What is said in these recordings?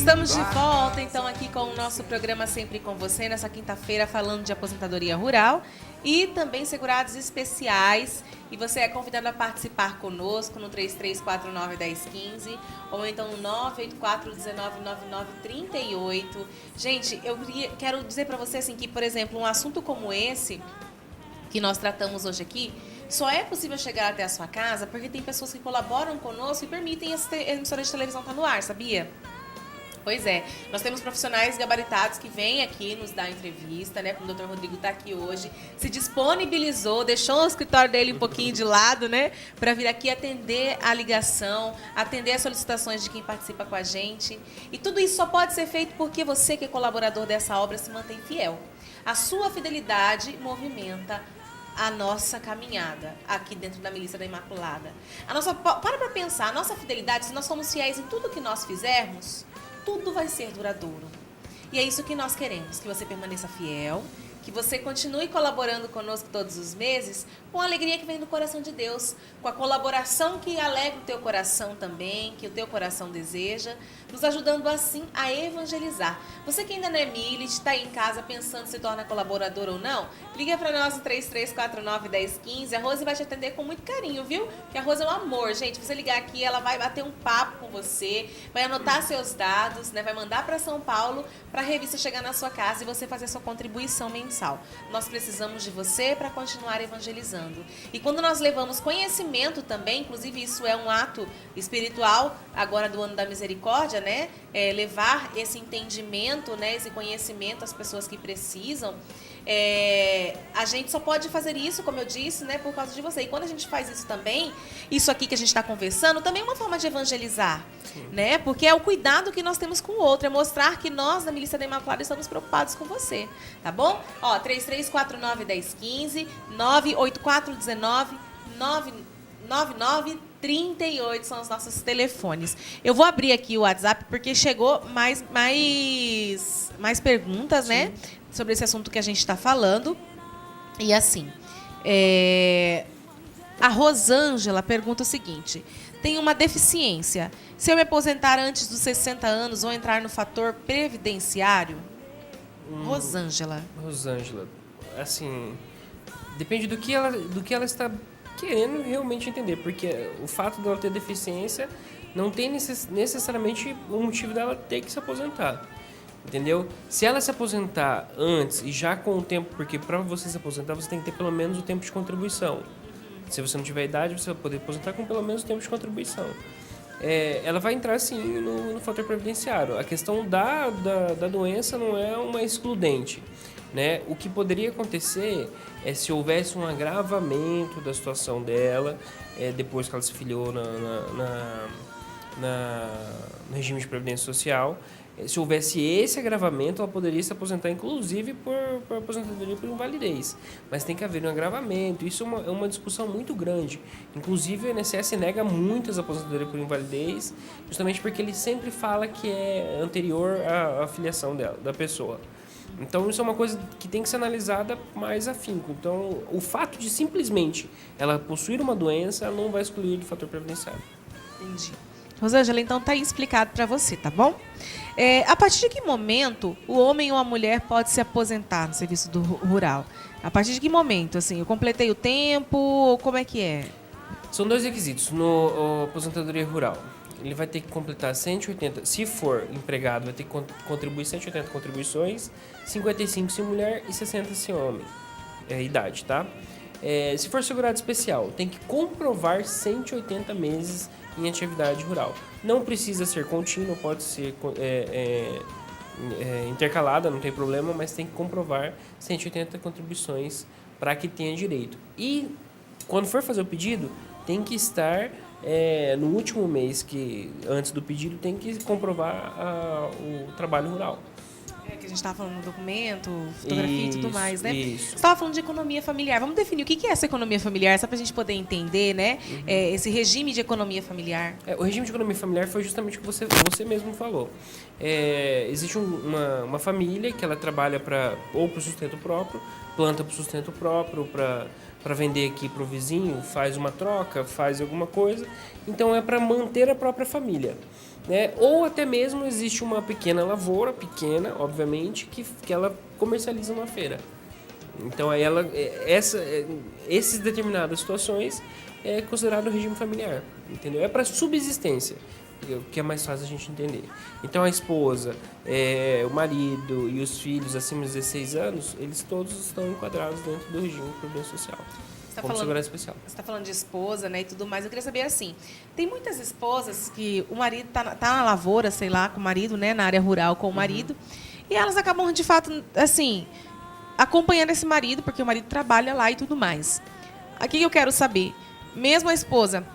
Estamos de volta, então, aqui com o nosso programa Sempre com Você, nessa quinta-feira, falando de aposentadoria rural e também segurados especiais. E você é convidado a participar conosco no 3349-1015 ou então no 984-1999-38. Gente, quero dizer para você assim, que, por exemplo, um assunto como esse que nós tratamos hoje aqui, só é possível chegar até a sua casa porque tem pessoas que colaboram conosco e permitem essa emissora de televisão estar no ar, sabia? Pois é, nós temos profissionais gabaritados que vêm aqui nos dar entrevista, né? Como o Dr. Rodrigo está aqui hoje, se disponibilizou, deixou o escritório dele um pouquinho de lado, né? Para vir aqui atender a ligação, atender as solicitações de quem participa com a gente. E tudo isso só pode ser feito porque você, que é colaborador dessa obra, se mantém fiel. A sua fidelidade movimenta a nossa caminhada aqui dentro da Milícia da Imaculada. Para pensar, a nossa fidelidade, se nós somos fiéis em tudo que nós fizermos, tudo vai ser duradouro. E é isso que nós queremos, que você permaneça fiel, que você continue colaborando conosco todos os meses, com a alegria que vem do coração de Deus, com a colaboração que alegra o teu coração também, que o teu coração deseja, nos ajudando assim a evangelizar. Você que ainda não é Milit, está aí em casa pensando se torna colaborador ou não, liga para nós no 3349-1015, a Rose vai te atender com muito carinho, viu? Porque a Rose é um amor, gente. Você ligar aqui, ela vai bater um papo com você, vai anotar seus dados, né? Vai mandar para São Paulo, para a revista chegar na sua casa e você fazer a sua contribuição mensal. Nós precisamos de você para continuar evangelizando. E quando nós levamos conhecimento também, inclusive isso é um ato espiritual, agora do Ano da Misericórdia, né? Levar esse entendimento, né? Esse conhecimento às pessoas que precisam. A gente só pode fazer isso, como eu disse, né, por causa de você. E quando a gente faz isso também, isso aqui que a gente está conversando, também é uma forma de evangelizar, né? Porque é o cuidado que nós temos com o outro, é mostrar que nós, da Milícia da Imaculada, estamos preocupados com você, tá bom? Ó, 3349-1015, 98419-9938 são os nossos telefones. Eu vou abrir aqui o WhatsApp porque chegou mais perguntas, né? Sobre esse assunto que a gente está falando. E assim, a Rosângela pergunta o seguinte: tenho uma deficiência. Se eu me aposentar antes dos 60 anos, vou entrar no fator previdenciário? Rosângela, assim, depende do que ela está querendo realmente entender, porque o fato dela ter deficiência não tem necessariamente o motivo dela ter que se aposentar. Entendeu? Se ela se aposentar antes e já com o tempo, porque para você se aposentar você tem que ter pelo menos o tempo de contribuição. Se você não tiver idade, você vai poder aposentar com pelo menos o tempo de contribuição. Ela vai entrar sim no fator previdenciário. A questão da doença não é uma excludente, né? O que poderia acontecer é se houvesse um agravamento da situação dela, depois que ela se filiou no regime de previdência social. Se houvesse esse agravamento, ela poderia se aposentar, inclusive, por aposentadoria por invalidez. Mas tem que haver um agravamento. Isso é uma discussão muito grande. Inclusive, o INSS nega muitas aposentadorias por invalidez, justamente porque ele sempre fala que é anterior à filiação da pessoa. Então, isso é uma coisa que tem que ser analisada mais afinco. Então, o fato de simplesmente ela possuir uma doença não vai excluir do fator previdenciário. Entendi. Rosângela, então tá aí explicado para você, tá bom? A partir de que momento o homem ou a mulher pode se aposentar no serviço rural? A partir de que momento? Assim, eu completei o tempo, como é que é? São dois requisitos no aposentadoria rural. Ele vai ter que completar 180, se for empregado, vai ter que contribuir 180 contribuições, 55 se mulher e 60 se homem. Idade, tá? Se for segurado especial, tem que comprovar 180 meses em atividade rural. Não precisa ser contínuo, pode ser intercalada, não tem problema, mas tem que comprovar 180 contribuições para que tenha direito. E quando for fazer o pedido, tem que estar no último mês que antes do pedido, tem que comprovar o trabalho rural. Que a gente estava falando no documento, fotografia e tudo mais, né? Isso. Você estava falando de economia familiar. Vamos definir o que é essa economia familiar, só para a gente poder entender, né? Esse regime de economia familiar. O regime de economia familiar foi justamente o que você mesmo falou. Existe uma família que ela trabalha ou para o sustento próprio, planta para o sustento próprio, para para vender aqui para o vizinho, faz uma troca, faz alguma coisa. Então é para manter a própria família. Né? Ou até mesmo existe uma pequena lavoura, pequena, obviamente, que ela comercializa na feira. Então aí esses determinadas situações é considerado regime familiar, entendeu? É para subsistência, o que é mais fácil a gente entender. Então a esposa, o marido e os filhos acima de 16 anos, eles todos estão enquadrados dentro do regime de previdência social. Como segurança especial. Você está falando de esposa, né, e tudo mais. Eu queria saber assim, tem muitas esposas que o marido tá na lavoura, sei lá, com o marido, né, na área rural com o marido, e elas acabam de fato assim acompanhando esse marido, porque o marido trabalha lá e tudo mais. Aqui eu quero saber, mesmo a esposa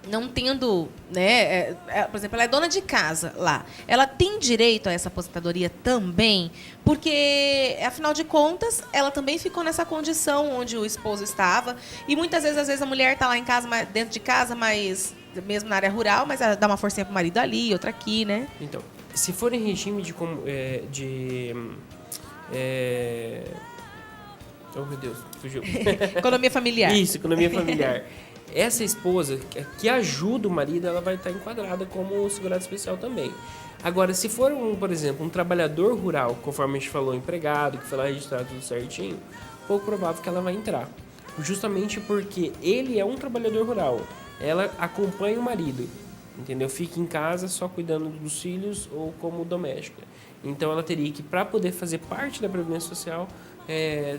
não tendo, né, por exemplo, ela é dona de casa lá, ela tem direito a essa aposentadoria também? Porque, afinal de contas, ela também ficou nessa condição onde o esposo estava, e muitas vezes, às vezes, a mulher está lá em casa, dentro de casa, mas mesmo na área rural, mas ela dá uma forcinha pro marido ali, outra aqui, né? Então, se for em regime oh, meu Deus, fugiu. Economia familiar. Isso, economia familiar. Essa esposa que ajuda o marido, ela vai estar enquadrada como segurado especial também. Agora, se for, por exemplo, um trabalhador rural, conforme a gente falou, empregado, que foi lá registrado tudo certinho, pouco provável que ela vai entrar. Justamente porque ele é um trabalhador rural. Ela acompanha o marido, entendeu? Fica em casa só cuidando dos filhos ou como doméstica. Então, ela teria que, para poder fazer parte da Previdência Social,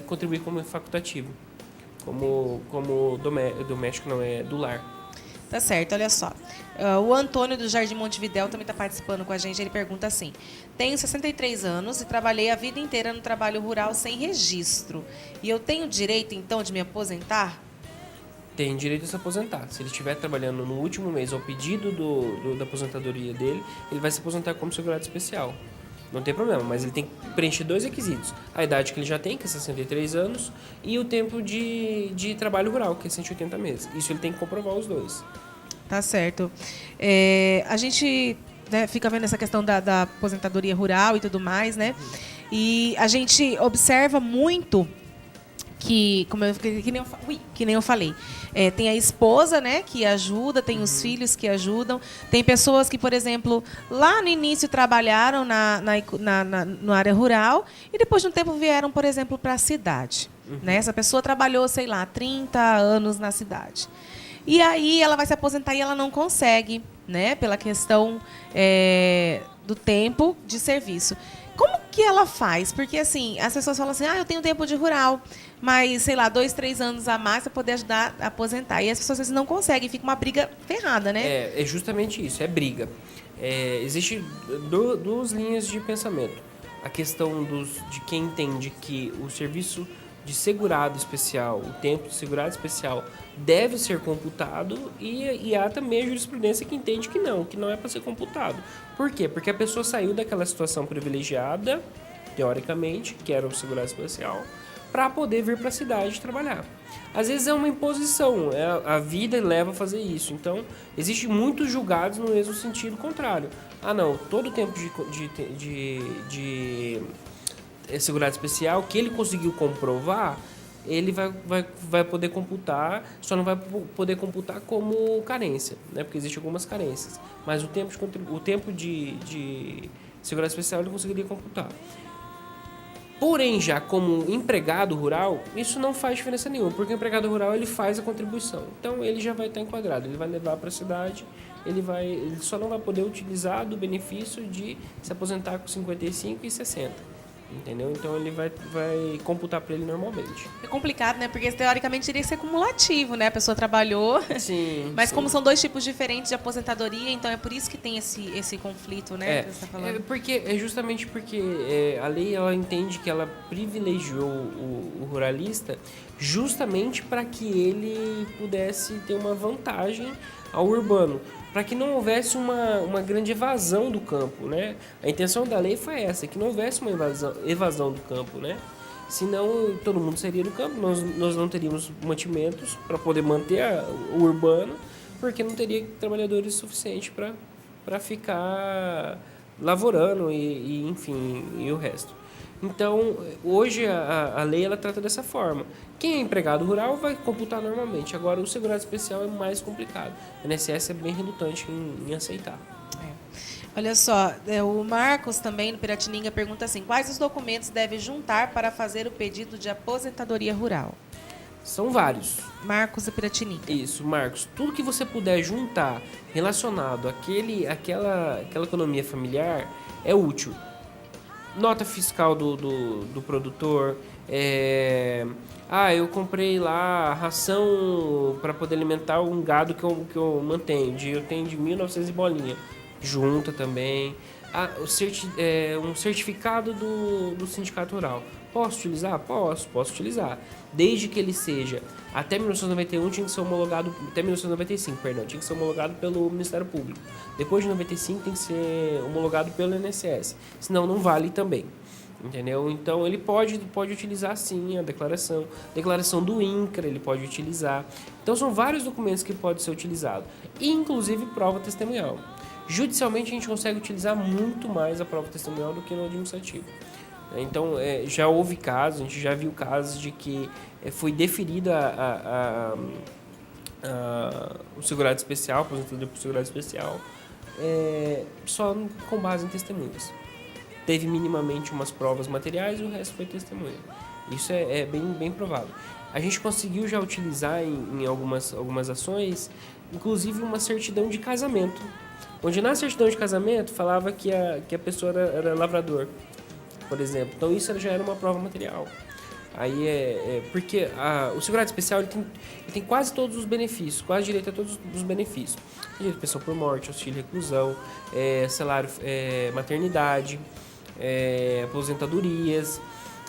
contribuir como facultativo. Como doméstico, não é do lar. Tá certo, olha só. O Antônio do Jardim Montevidéu também está participando com a gente. Ele pergunta assim: tenho 63 anos e trabalhei a vida inteira no trabalho rural sem registro. E eu tenho direito, então, de me aposentar? Tem direito a se aposentar. Se ele estiver trabalhando no último mês ao pedido da aposentadoria dele, ele vai se aposentar como segurado especial. Não tem problema, mas ele tem que preencher 2 requisitos. A idade que ele já tem, que é 63 anos, e o tempo de trabalho rural, que é 180 meses. Isso ele tem que comprovar os 2. Tá certo. A gente, né, fica vendo essa questão da aposentadoria rural e tudo mais, né? E a gente observa muito que nem eu falei, tem a esposa, né, que ajuda, tem os filhos que ajudam, tem pessoas que, por exemplo, lá no início trabalharam na área rural e depois de um tempo vieram, por exemplo, para a cidade. Né? Essa pessoa trabalhou, sei lá, 30 anos na cidade. E aí ela vai se aposentar e ela não consegue, né, pela questão do tempo de serviço. Como que ela faz? Porque, assim, as pessoas falam assim, eu tenho tempo de rural, mas, sei lá, 2, 3 anos a mais para poder ajudar a aposentar. E as pessoas, às vezes, não conseguem, fica uma briga ferrada, né? É justamente isso, é briga. Existe 2 linhas de pensamento. A questão de quem entende que o serviço de segurado especial, o tempo de segurado especial deve ser computado e há também a jurisprudência que entende que não é para ser computado. Por quê? Porque a pessoa saiu daquela situação privilegiada, teoricamente, que era o segurado especial, para poder vir para a cidade trabalhar. Às vezes é uma imposição, a vida leva a fazer isso. Então, existem muitos julgados no mesmo sentido contrário. Não, todo o tempo de segurado especial que ele conseguiu comprovar, ele vai poder computar, só não vai poder computar como carência, né? Porque existem algumas carências. Mas o tempo de segurado especial ele conseguiria computar. Porém, já como empregado rural, isso não faz diferença nenhuma, porque o empregado rural ele faz a contribuição. Então, ele já vai estar enquadrado, ele vai levar para a cidade, ele só não vai poder utilizar do benefício de se aposentar com 55 e 60. Entendeu? Então ele vai computar para ele normalmente. É complicado, né? Porque teoricamente teria que ser cumulativo, né? A pessoa trabalhou, sim, mas sim. Como são 2 tipos diferentes de aposentadoria, então é por isso que tem esse conflito, né? Que você tá falando. Justamente porque a lei ela entende que ela privilegiou o ruralista justamente para que ele pudesse ter uma vantagem ao urbano, para que não houvesse uma grande evasão do campo, né? A intenção da lei foi essa, que não houvesse uma evasão do campo, né? Senão todo mundo sairia do campo, nós não teríamos mantimentos para poder manter o urbano, porque não teria trabalhadores suficientes para ficar lavorando e enfim, e o resto. Então, hoje a lei ela trata dessa forma. Quem é empregado rural vai computar normalmente. Agora, o segurado especial é mais complicado. O INSS é bem relutante em aceitar. Olha só, o Marcos também, no Piratininga, pergunta assim, quais os documentos deve juntar para fazer o pedido de aposentadoria rural? São vários. Marcos do Piratininga. Isso, Marcos. Tudo que você puder juntar relacionado àquela economia familiar é útil. Nota fiscal do produtor. Eu comprei lá ração para poder alimentar um gado que eu mantenho. Eu tenho de 1.900 e bolinha. Junta também. Um certificado do sindicato rural. Posso utilizar? Posso utilizar. Desde que ele seja, até 1991 tinha que ser homologado, até 1995, perdão, tinha que ser homologado pelo Ministério Público. Depois de 95 tem que ser homologado pelo INSS, senão não vale também. Entendeu? Então ele pode utilizar sim a declaração do INCRA ele pode utilizar. Então são vários documentos que podem ser utilizados, inclusive prova testemunhal. Judicialmente a gente consegue utilizar muito mais a prova testemunhal do que no administrativo. Então, já houve casos, a gente já viu casos de que foi deferido o segurado especial, aposentadoria por segurado especial, só com base em testemunhas. Teve minimamente umas provas materiais e o resto foi testemunha. Isso é bem provável. A gente conseguiu já utilizar em algumas ações, inclusive uma certidão de casamento, onde na certidão de casamento falava que a pessoa era lavrador, por exemplo. Então isso já era uma prova material. Aí porque o segurado especial ele tem quase todos os benefícios, quase direito a todos os benefícios. Direito de pensão por morte, auxílio reclusão, salário, maternidade, aposentadorias.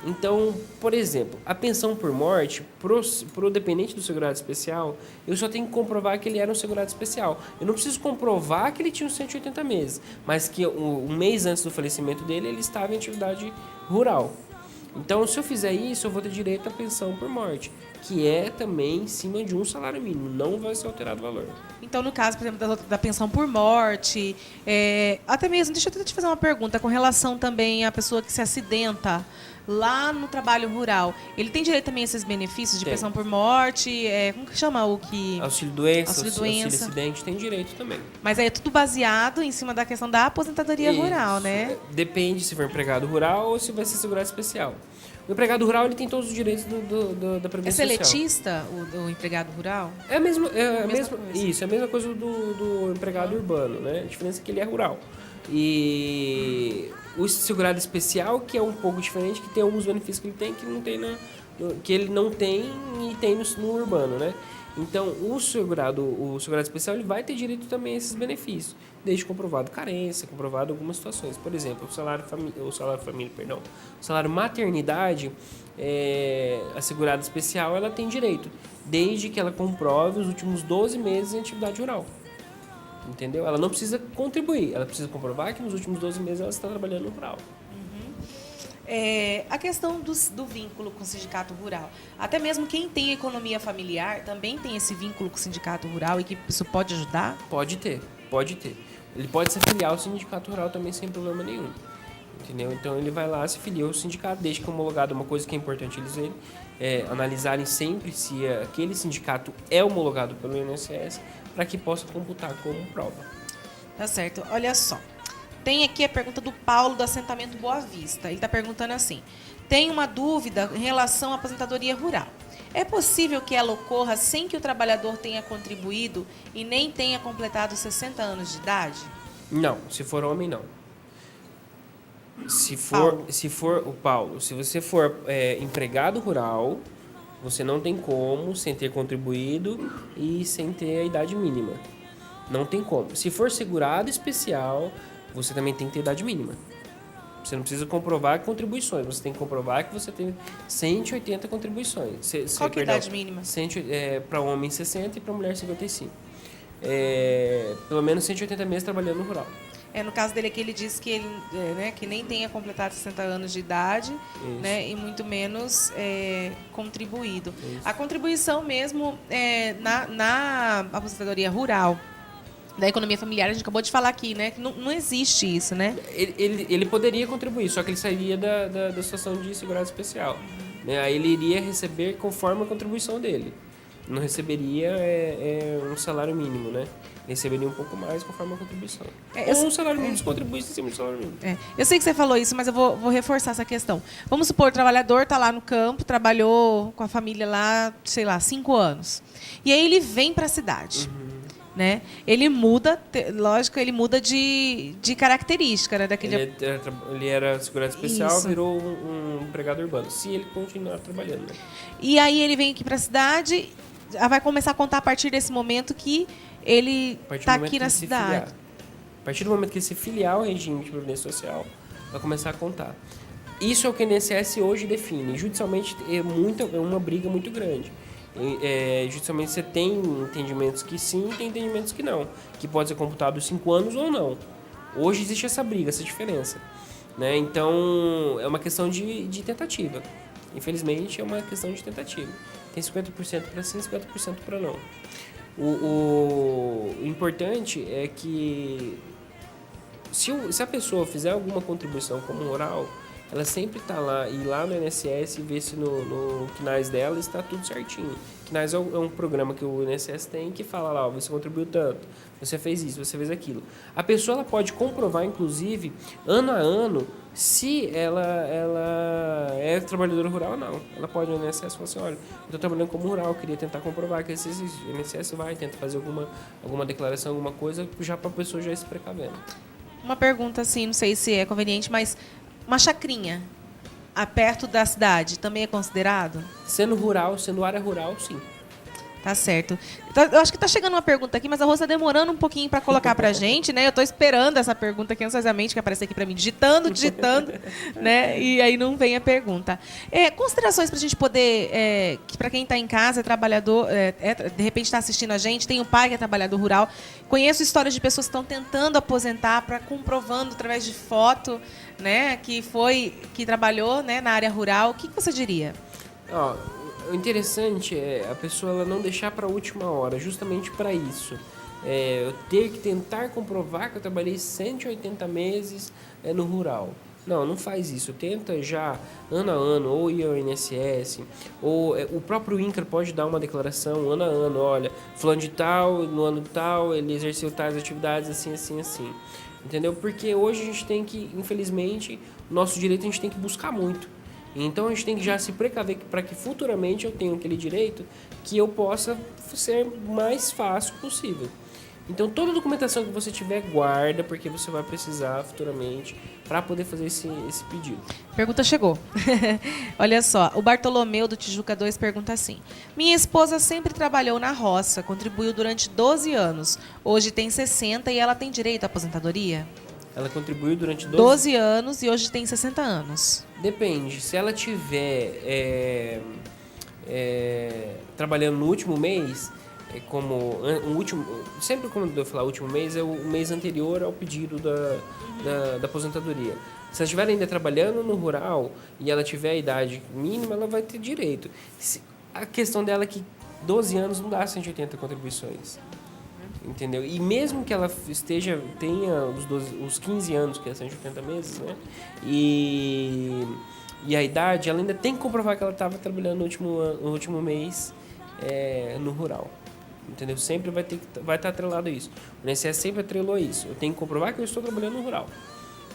Então, por exemplo, a pensão por morte, pro dependente do segurado especial, eu só tenho que comprovar que ele era um segurado especial. Eu não preciso comprovar que ele tinha uns 180 meses, mas que um mês antes do falecimento dele, ele estava em atividade rural. Então, se eu fizer isso, eu vou ter direito à pensão por morte, que é também em cima de um salário mínimo, não vai ser alterado o valor. Então, no caso, por exemplo, da pensão por morte, até mesmo, deixa eu te fazer uma pergunta com relação também à pessoa que se acidenta lá no trabalho rural. Ele tem direito também a esses benefícios de pensão por morte? Como que chama o que... Auxílio-doença, auxílio-acidente, tem direito também. Mas aí é tudo baseado em cima da questão da aposentadoria rural, né? Depende se for empregado rural ou se vai ser segurado especial. O empregado rural ele tem todos os direitos da Previdência Social. É seletista o empregado rural? É a mesma coisa. Isso, é a mesma coisa do empregado urbano, né? A diferença é que ele é rural. E o segurado especial, que é um pouco diferente, que tem alguns benefícios que ele tem que não tem que ele não tem e tem no urbano, né? Então, o segurado especial ele vai ter direito também a esses benefícios, desde comprovado carência, comprovado algumas situações. Por exemplo, o salário maternidade, a segurada especial, ela tem direito, desde que ela comprove os últimos 12 meses em atividade rural. Entendeu? Ela não precisa contribuir, ela precisa comprovar que nos últimos 12 meses ela está trabalhando no rural. A questão do vínculo com o sindicato rural. Até mesmo quem tem economia familiar também tem esse vínculo com o sindicato rural e que isso pode ajudar? Pode ter. Ele pode se afiliar ao sindicato rural também sem problema nenhum. Entendeu? Então ele vai lá, se filia ao sindicato, desde que homologado, uma coisa que é importante eles verem, analisarem sempre se aquele sindicato é homologado pelo INSS, para que possa computar como prova. Tá certo. Olha só. Tem aqui a pergunta do Paulo, do assentamento Boa Vista. Ele está perguntando assim, tem uma dúvida em relação à aposentadoria rural. É possível que ela ocorra sem que o trabalhador tenha contribuído e nem tenha completado 60 anos de idade? Não, se for homem, não. Se você for empregado rural, você não tem como sem ter contribuído e sem ter a idade mínima. Não tem como. Se for segurado especial, você também tem que ter idade mínima. Você não precisa comprovar contribuições, você tem que comprovar que você tem 180 contribuições. Qual que é a idade mínima? Para homem 60 e para mulher 55. Pelo menos 180 meses trabalhando no rural. No caso dele aqui, ele diz que ele que nem tenha completado 60 anos de idade, né, e muito menos contribuído. Isso. A contribuição mesmo na aposentadoria rural, da economia familiar, a gente acabou de falar aqui, né? Que não existe isso, né? Ele poderia contribuir, só que ele sairia da situação de segurado especial. Né? Aí ele iria receber conforme a contribuição dele. Não receberia um salário mínimo, né? Receberia um pouco mais conforme a contribuição. Ou um salário mínimo, se contribuísse em cima do salário mínimo. Eu sei que você falou isso, mas eu vou reforçar essa questão. Vamos supor, o trabalhador está lá no campo, trabalhou com a família lá, sei lá, 5 anos. E aí ele vem para a cidade. Né? Ele muda, lógico, ele muda de característica, né? Ele era segurado especial, Isso. virou um empregado urbano, se ele continuar trabalhando. Né? E aí ele vem aqui para a cidade, vai começar a contar a partir desse momento que ele está aqui na cidade. A partir do momento que ele se filiar ao regime de previdência social, vai começar a contar. Isso é o que o INSS hoje define. Judicialmente é uma briga muito grande. Judicialmente você tem entendimentos que sim e tem entendimentos que não, que pode ser computado 5 anos ou não. Hoje existe essa briga, essa diferença, né? Então é uma questão de tentativa. Infelizmente é uma questão de tentativa. Tem 50% para sim, 50% para não. O importante é que se a pessoa fizer alguma contribuição como rural, ela sempre está lá, e lá no INSS ver se no CNAS dela está tudo certinho. O CNAS é um programa que o INSS tem que fala lá, você contribuiu tanto, você fez isso, você fez aquilo. A pessoa ela pode comprovar, inclusive, ano a ano, se ela é trabalhadora rural ou não. Ela pode no INSS falar assim, olha, eu estou trabalhando como rural, eu queria tentar comprovar que o INSS vai tentar fazer alguma declaração, alguma coisa, já para a pessoa já ir se precavendo. Uma pergunta assim, não sei se é conveniente, mas uma chacrinha perto da cidade também é considerado? Sendo rural, sendo área rural, sim. Tá certo. Então, eu acho que tá chegando uma pergunta aqui, mas a Rosa tá demorando um pouquinho para colocar pra gente, né? Eu tô esperando essa pergunta aqui ansiosamente, que aparece aqui para mim, digitando, né? E aí não vem a pergunta. Considerações pra gente poder, que para quem tá em casa, é trabalhador, de repente está assistindo a gente, tem um pai que é trabalhador rural. Conheço histórias de pessoas que estão tentando aposentar, comprovando através de foto, né? Que trabalhou, né, na área rural. O que você diria? O interessante é a pessoa ela não deixar para a última hora, justamente para isso. Eu ter que tentar comprovar que eu trabalhei 180 meses no rural. Não faz isso. Tenta já, ano a ano, ou ir ao INSS, ou o próprio INCRA pode dar uma declaração ano a ano. Olha, fulano de tal, no ano de tal, ele exerceu tais atividades assim, assim, assim. Entendeu? Porque hoje a gente tem que, infelizmente, o nosso direito a gente tem que buscar muito. Então a gente tem que já se precaver para que futuramente eu tenha aquele direito que eu possa ser mais fácil possível. Então toda a documentação que você tiver, guarda, porque você vai precisar futuramente para poder fazer esse pedido. Pergunta chegou. Olha só, o Bartolomeu do Tijuca 2 pergunta assim: minha esposa sempre trabalhou na roça, contribuiu durante 12 anos, hoje tem 60 e ela tem direito à aposentadoria? Ela contribuiu durante 12 anos e hoje tem 60 anos. Depende. Se ela tiver trabalhando no último mês, sempre quando eu falar último mês, é o mês anterior ao pedido da aposentadoria. Se ela estiver ainda trabalhando no rural e ela tiver a idade mínima, ela vai ter direito. A questão dela é que 12 anos não dá 180 contribuições. Entendeu? E mesmo que ela tenha os 15 anos, que é 180 meses, né? E a idade, ela ainda tem que comprovar que ela estava trabalhando no último mês no rural. Entendeu? Sempre vai estar atrelado a isso. O INSS sempre atrelou a isso. Eu tenho que comprovar que eu estou trabalhando no rural,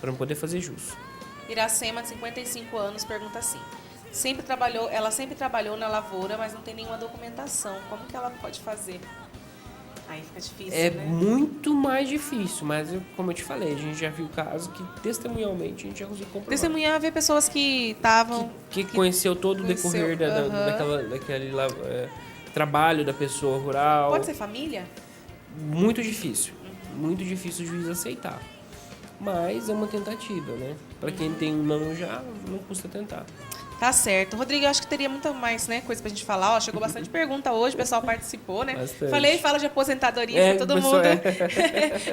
para não poder fazer jus. Iracema, de 55 anos, pergunta assim: ela sempre trabalhou na lavoura, mas não tem nenhuma documentação. Como que ela pode fazer? Aí fica difícil, né? Muito mais difícil, mas como eu te falei, a gente já viu casos que testemunhalmente a gente já conseguiu comprovar. Testemunhar, ver pessoas que estavam... Que conheceu todo o decorrer daquele trabalho da pessoa rural. Pode ser família? Muito difícil. Muito difícil o juiz aceitar. Mas é uma tentativa, né? Para quem tem um não já, não custa tentar. Tá certo. Rodrigo, eu acho que teria muito mais, né, coisa pra gente falar. Chegou bastante pergunta hoje, o pessoal participou, né? Bastante. Fala de aposentadoria pra todo mundo.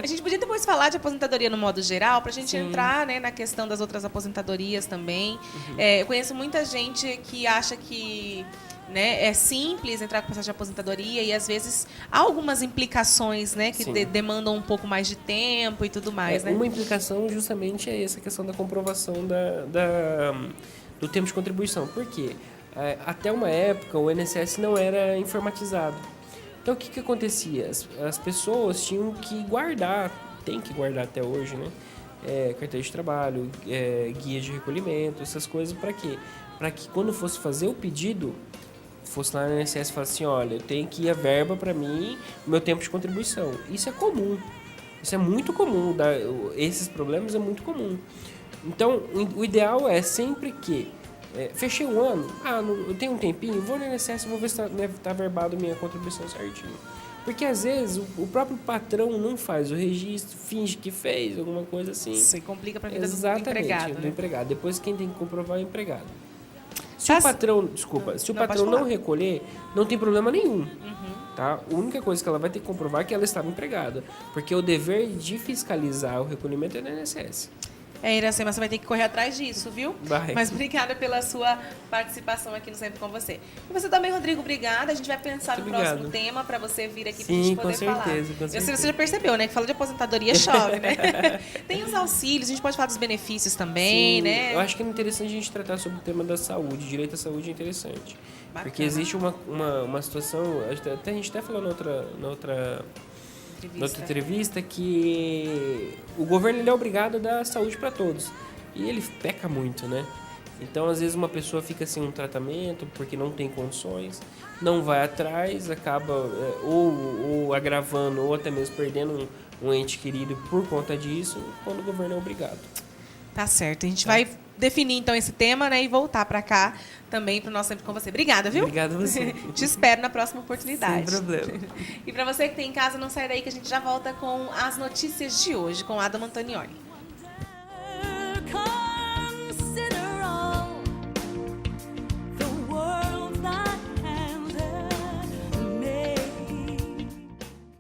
A gente podia depois falar de aposentadoria no modo geral, pra gente entrar, né, na questão das outras aposentadorias também. Eu conheço muita gente que acha que né? É simples entrar com processo de aposentadoria e às vezes há algumas implicações, né, que demandam um pouco mais de tempo e tudo mais, né? Uma implicação justamente é essa questão da comprovação do tempo de contribuição. Por quê? Até uma época o INSS não era informatizado. Então o que acontecia? As pessoas tinham que guardar, tem que guardar até hoje, né? Carteira de trabalho, guia de recolhimento, essas coisas para quê? Para que quando fosse fazer o pedido, fosse lá no INSS e falasse assim, olha, eu tenho que ir a verba para mim, o meu tempo de contribuição. Isso é comum. Isso é muito comum. Esses problemas é muito comum. Então, o ideal é sempre que fechei um ano, eu tenho um tempinho, vou no INSS e vou ver se está verbado minha contribuição certinho. Porque às vezes o próprio patrão não faz o registro, finge que fez, alguma coisa assim. Isso complica para a vida do empregado. Do empregado. Depois quem tem que comprovar é o empregado. Se o patrão não recolher, não tem problema nenhum. Tá? A única coisa que ela vai ter que comprovar é que ela estava empregada. Porque o dever de fiscalizar o recolhimento é do INSS. Iracema, você vai ter que correr atrás disso, viu? Vai. Mas obrigada pela sua participação aqui no Sempre com Você. E você também, Rodrigo, obrigada. A gente vai pensar no próximo tema para você vir aqui para a gente poder falar. Com certeza. Você já percebeu, né? Que falou de aposentadoria chove, né? Tem os auxílios, a gente pode falar dos benefícios também, né? Eu acho que é interessante a gente tratar sobre o tema da saúde. Direito à saúde é interessante. Bacana. Porque existe uma situação, a gente até falou na outra entrevista que o governo ele é obrigado a dar saúde para todos e ele peca muito, né? Então às vezes uma pessoa fica sem um tratamento porque não tem condições, não vai atrás, acaba ou agravando ou até mesmo perdendo um ente querido por conta disso, quando o governo é obrigado. Tá certo, a gente vai definir então esse tema, né, e voltar para cá também para o nosso Sempre com Você. Obrigada, viu? Obrigado a você. Te espero na próxima oportunidade. Sem problema. E para você que tem em casa, não sai daí que a gente já volta com as notícias de hoje, com Adam Antonioni.